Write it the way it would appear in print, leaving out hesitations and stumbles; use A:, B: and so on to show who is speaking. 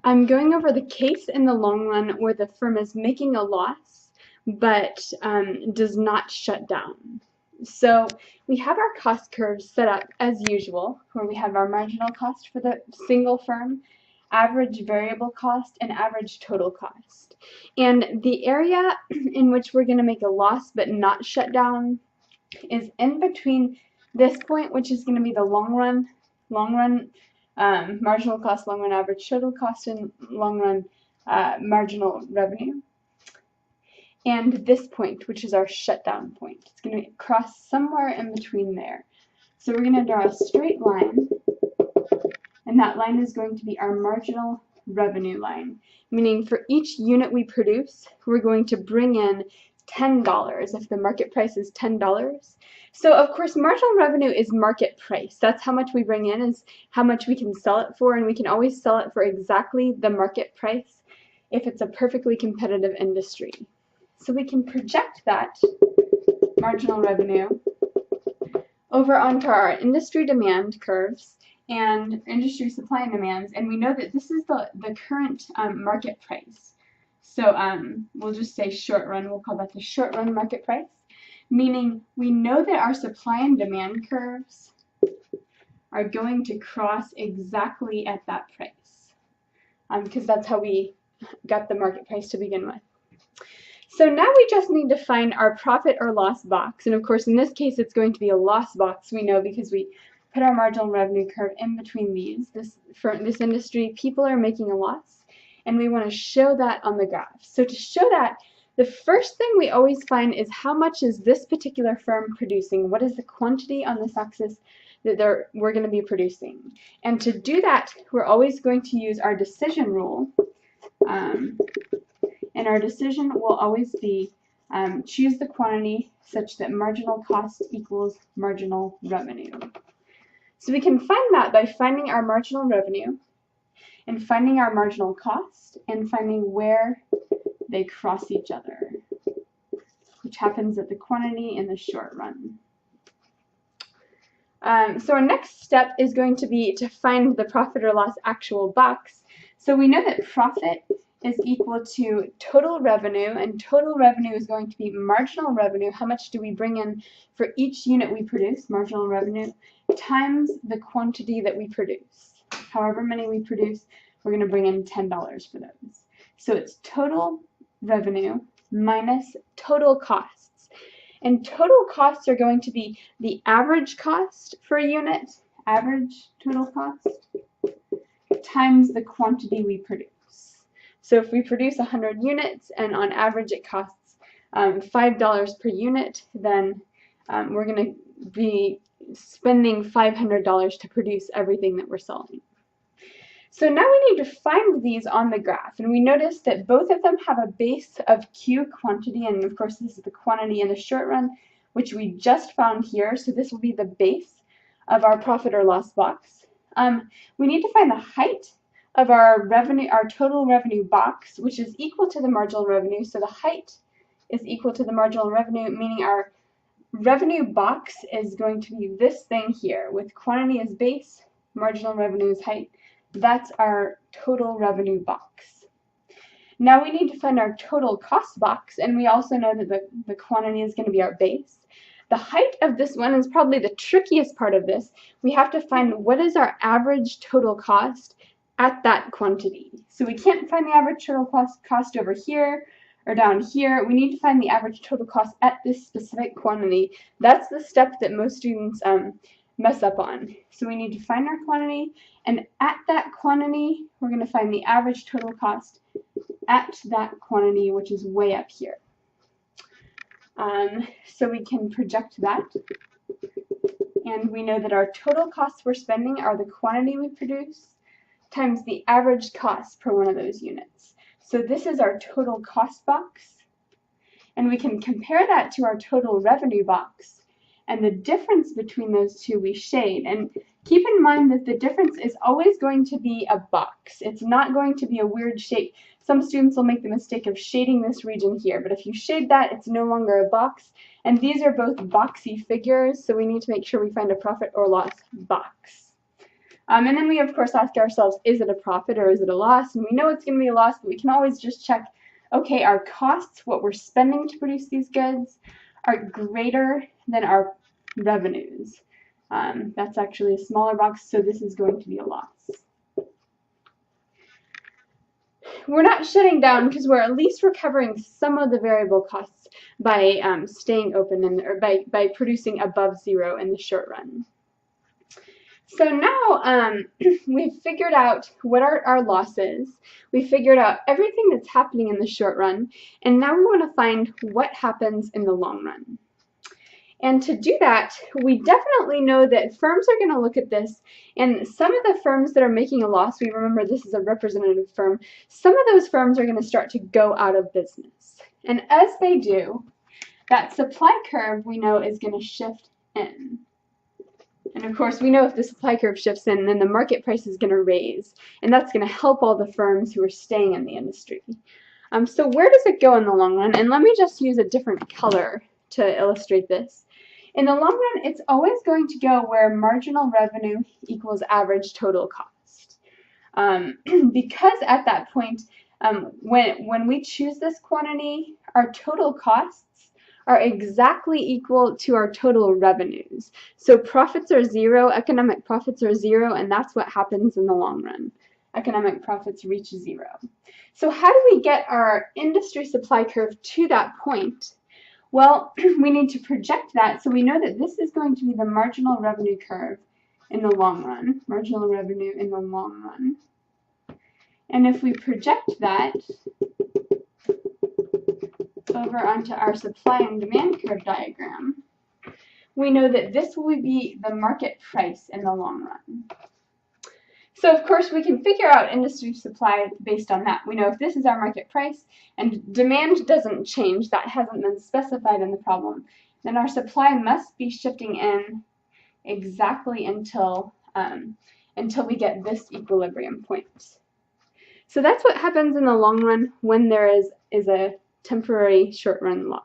A: I'm going over the case in the long run where the firm is making a loss but does not shut down. So we have our cost curves set up as usual, where we have our marginal cost for the single firm, average variable cost, and average total cost. And the area in which we're going to make a loss but not shut down is in between this point, which is going to be the long run marginal cost, long run average total cost, and long run marginal revenue. And this point, which is our shutdown point. It's going to cross somewhere in between there. So we're going to draw a straight line, and that line is going to be our marginal revenue line, meaning for each unit we produce, we're going to bring in $10 if the market price is $10. So of course marginal revenue is market price. That's how much we bring in, is how much we can sell it for, and we can always sell it for exactly the market price if it's a perfectly competitive industry. So we can project that marginal revenue over onto our industry demand curves and industry supply and demands, and we know that this is the current market price. So we'll just say short run, we'll call that the short run market price, meaning we know that our supply and demand curves are going to cross exactly at that price, because that's how we got the market price to begin with. So now we just need to find our profit or loss box, and of course in this case it's going to be a loss box, we know, because we put our marginal revenue curve in between these. For this industry, people are making a loss, and we want to show that on the graph. So to show that, the first thing we always find is how much is this particular firm producing? What is the quantity on this axis that we're going to be producing? And to do that, we're always going to use our decision rule. And our decision will always be choose the quantity such that marginal cost equals marginal revenue. So we can find that by finding our marginal revenue and finding our marginal cost and finding where they cross each other, which happens at the quantity in the short run. So our next step is going to be to find the profit or loss actual box. So we know that profit is equal to total revenue, and total revenue is going to be marginal revenue. How much do we bring in for each unit we produce, marginal revenue, times the quantity that we produce. However many we produce, we're going to bring in $10 for those. So it's total revenue minus total costs. And total costs are going to be the average cost for a unit, average total cost, times the quantity we produce. So if we produce 100 units and on average it costs $5 per unit, then we're going to be spending $500 to produce everything that we're selling. So now we need to find these on the graph, and we notice that both of them have a base of Q quantity, and of course this is the quantity in the short run, which we just found here, so this will be the base of our profit or loss box. We need to find the height of our total revenue box, which is equal to the marginal revenue. So the height is equal to the marginal revenue, meaning our revenue box is going to be this thing here, with quantity as base, marginal revenue as height. That's our total revenue box. Now we need to find our total cost box, and we also know that the quantity is going to be our base. The height of this one is probably the trickiest part of this. We have to find what is our average total cost at that quantity. So we can't find the average total cost over here or down here. We need to find the average total cost at this specific quantity. That's the step that most students mess up on. So we need to find our quantity, and at that quantity, we're going to find the average total cost at that quantity, which is way up here. So we can project that, and we know that our total costs we're spending are the quantity we produce times the average cost per one of those units. So this is our total cost box, and we can compare that to our total revenue box, and the difference between those two we shade. And keep in mind that the difference is always going to be a box. It's not going to be a weird shape. Some students will make the mistake of shading this region here, but if you shade that, it's no longer a box, and these are both boxy figures, so we need to make sure we find a profit or loss box. And then we, of course, ask ourselves, is it a profit or is it a loss? And we know it's going to be a loss, but we can always just check, okay, our costs, what we're spending to produce these goods, are greater than our revenues. That's actually a smaller box, so this is going to be a loss. We're not shutting down because we're at least recovering some of the variable costs by staying open or by producing above zero in the short run. So now we've figured out what are our losses. We figured out everything that's happening in the short run, and now we want to find what happens in the long run. And to do that, we definitely know that firms are going to look at this, and some of the firms that are making a loss, we remember this is a representative firm, some of those firms are going to start to go out of business. And as they do, that supply curve we know is going to shift in. And of course, we know if the supply curve shifts in, then the market price is going to raise, and that's going to help all the firms who are staying in the industry. So where does it go in the long run? And let me just use a different color to illustrate this. In the long run, it's always going to go where marginal revenue equals average total cost. Because at that point, when we choose this quantity, our total costs are exactly equal to our total revenues. So profits are zero, economic profits are zero, and that's what happens in the long run. Economic profits reach zero. So how do we get our industry supply curve to that point? Well, we need to project that, so we know that this is going to be the marginal revenue curve in the long run, marginal revenue in the long run. And if we project that over onto our supply and demand curve diagram, we know that this will be the market price in the long run. So of course we can figure out industry supply based on that. We know if this is our market price and demand doesn't change, that hasn't been specified in the problem, then our supply must be shifting in exactly until we get this equilibrium point. So that's what happens in the long run when there is a temporary short run loss.